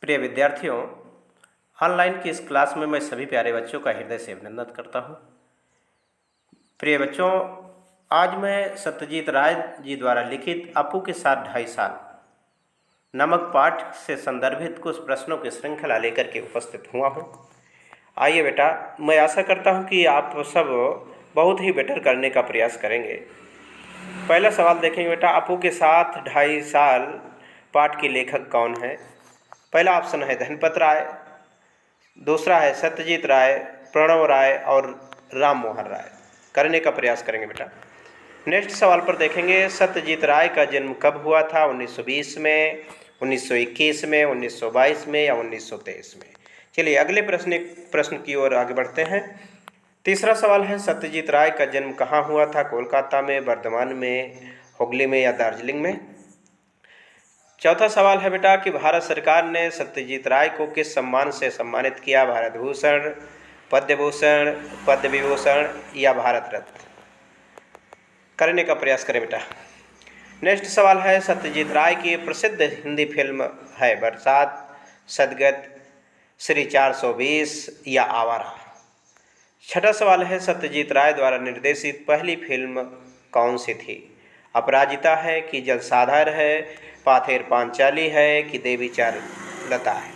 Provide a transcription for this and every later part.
प्रिय विद्यार्थियों, ऑनलाइन की इस क्लास में मैं सभी प्यारे बच्चों का हृदय से अभिनंदन करता हूं। प्रिय बच्चों, आज मैं सत्यजीत राय जी द्वारा लिखित अपू के साथ 2.5 साल नामक पाठ से संदर्भित कुछ प्रश्नों की श्रृंखला लेकर के उपस्थित हुआ हूं। आइए बेटा, मैं आशा करता हूं कि आप सब बहुत ही बेटर करने का प्रयास करेंगे। पहला सवाल देखेंगे बेटा, अपू के साथ 2.5 साल पाठ के लेखक कौन है? पहला ऑप्शन है धनपत राय, दूसरा है सत्यजीत राय, प्रणव राय और राम मोहन राय। करने का प्रयास करेंगे बेटा। नेक्स्ट सवाल पर देखेंगे, सत्यजीत राय का जन्म कब हुआ था? 1920 में, 1921 में, 1922 में या 1923 में? चलिए अगले प्रश्न की ओर आगे बढ़ते हैं। तीसरा सवाल है, सत्यजीत राय का जन्म कहाँ हुआ था? कोलकाता में, बर्धमान में, हुगली में या दार्जिलिंग में? चौथा सवाल है बेटा कि भारत सरकार ने सत्यजीत राय को किस सम्मान से सम्मानित किया? भारत भूषण, पद्म भूषण, पद्म विभूषण या भारत रत्न? करने का प्रयास करें बेटा। नेक्स्ट सवाल है, सत्यजीत राय की प्रसिद्ध हिंदी फिल्म है बरसात, सदगत, श्री 420 या आवारा? छठा सवाल है, सत्यजीत राय द्वारा निर्देशित पहली फिल्म कौन सी थी? अपराजिता है कि जलसाधर है, पाथेर पांचाली है कि देवी चारुलता है?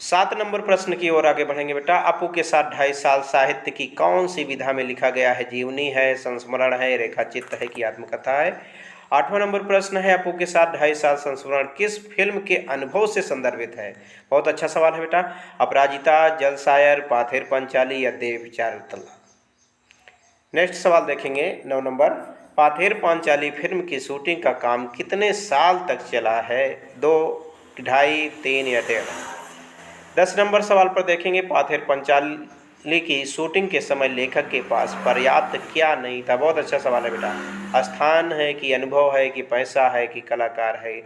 7 नंबर प्रश्न की ओर आगे बढ़ेंगे बेटा। अपू के साथ 2.5 साल साहित्य की कौन सी विधा में लिखा गया है? जीवनी है, संस्मरण है, रेखाचित्र है कि आत्मकथा है? 8वां नंबर प्रश्न है, अपू के साथ 2.5 साल संस्मरण किस फिल्म के अनुभव से संदर्भित है? बहुत अच्छा सवाल है बेटा। अपराजिता, जलसायर, पाथेर पंचाली या देवी चारुलता? नेक्स्ट सवाल देखेंगे 9 नंबर, पाथेर पांचाली फिल्म की शूटिंग का काम कितने साल तक चला है? 2, 2.5, 3 या 1.5? 10 नंबर सवाल पर देखेंगे, पाथेर पंचाली की शूटिंग के समय लेखक के पास पर्याप्त क्या नहीं था? बहुत अच्छा सवाल है बेटा। स्थान है कि अनुभव है कि पैसा है कि कलाकार है?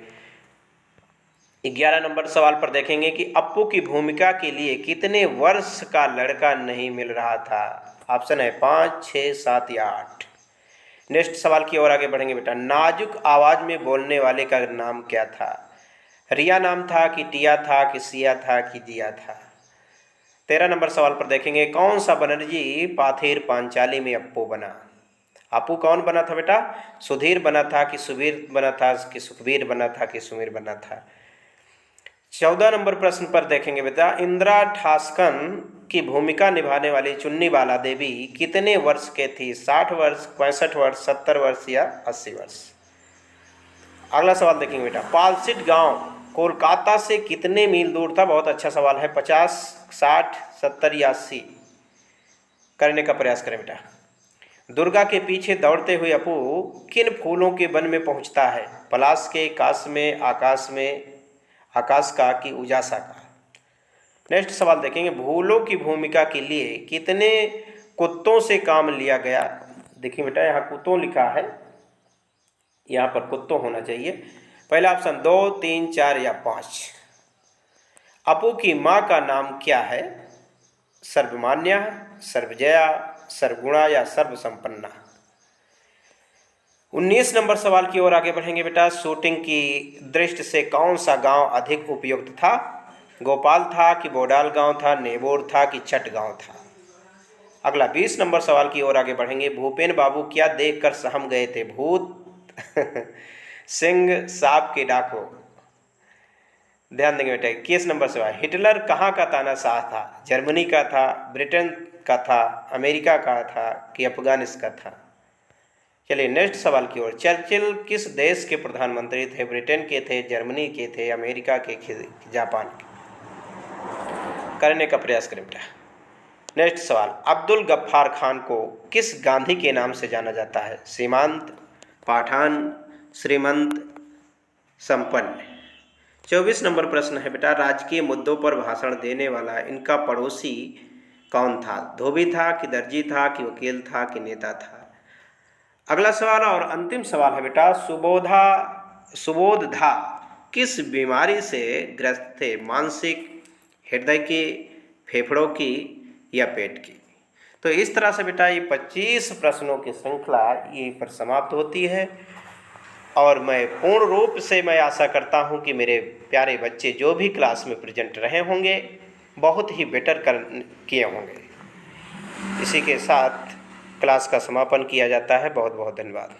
11 नंबर सवाल पर देखेंगे कि अप्पू की भूमिका के लिए कितने वर्ष का लड़का नहीं मिल रहा था? ऑप्शन है 5, 6, 7 या 8? नेक्स्ट सवाल की ओर आगे बढ़ेंगे बेटा। नाजुक आवाज में बोलने वाले का नाम क्या था? रिया नाम था कि टिया था कि सिया था कि जिया था? 13 नंबर सवाल पर देखेंगे, कौन सा बनर्जी पाथेर पांचाली में अप्पू बना? अप्पू कौन बना था बेटा? सुधीर बना था कि सुबीर बना था कि सुखबीर बना था कि सुमीर बना था? 14 नंबर प्रश्न पर देखेंगे बेटा, इंदिरा ठास्कन की भूमिका निभाने वाली चुन्नी बाला देवी कितने वर्ष के थी? 60 वर्ष, 65 वर्ष, 70 वर्ष या 80 वर्ष? अगला सवाल देखेंगे बेटा, पालसिट गांव कोलकाता से कितने मील दूर था? बहुत अच्छा सवाल है। 50, 60, 70 या 80? करने का प्रयास करें बेटा। दुर्गा के पीछे दौड़ते हुए अपू किन फूलों के वन में पहुंचता है? पलाश के, काश में, आकाश में, आकाश का कि उजासा का? नेक्स्ट सवाल देखेंगे, भूलों की भूमिका के लिए कितने कुत्तों से काम लिया गया? देखिए बेटा, यहाँ कुत्तों लिखा है, यहाँ पर कुत्तों होना चाहिए। पहला ऑप्शन 2, 3, 4 या 5? अपू की माँ का नाम क्या है? सर्वमान्या, सर्वजया, सर्वगुणा या सर्वसंपन्ना? 19 नंबर सवाल की ओर आगे बढ़ेंगे बेटा। शूटिंग की दृष्टि से कौन सा गांव अधिक उपयुक्त था? गोपाल था कि बोडाल गांव था, नेबोर था कि चट गांव था? अगला 20 नंबर सवाल की ओर आगे बढ़ेंगे। भूपेन बाबू क्या देखकर सहम गए थे? भूत, सिंह, सांप के डाकू? ध्यान देंगे बेटा। 21 नंबर सवाल, हिटलर कहाँ का तानाशाह था? जर्मनी का था, ब्रिटेन का था, अमेरिका का था कि अफगानिस्तान का था? चलिए नेक्स्ट सवाल की ओर। चर्चिल किस देश के प्रधानमंत्री थे? ब्रिटेन के थे, जर्मनी के थे, अमेरिका के, जापान के? करने का प्रयास करें बेटा। नेक्स्ट सवाल, अब्दुल गफ्फार खान को किस गांधी के नाम से जाना जाता है? सीमांत, पठान, श्रीमंत, संपन्न? 24 नंबर प्रश्न है बेटा, राजकीय मुद्दों पर भाषण देने वाला इनका पड़ोसी कौन था? धोबी था कि दर्जी था कि वकील था कि नेता था? अगला सवाल और अंतिम सवाल है बेटा, सुबोधा किस बीमारी से ग्रस्त थे? मानसिक, हृदय की, फेफड़ों की या पेट की? तो इस तरह से बेटा ये 25 प्रश्नों की श्रृंखला ये पर समाप्त होती है। और मैं पूर्ण रूप से मैं आशा करता हूं कि मेरे प्यारे बच्चे जो भी क्लास में प्रेजेंट रहे होंगे बहुत ही बेटर किए होंगे। इसी के साथ क्लास का समापन किया जाता है। बहुत बहुत धन्यवाद।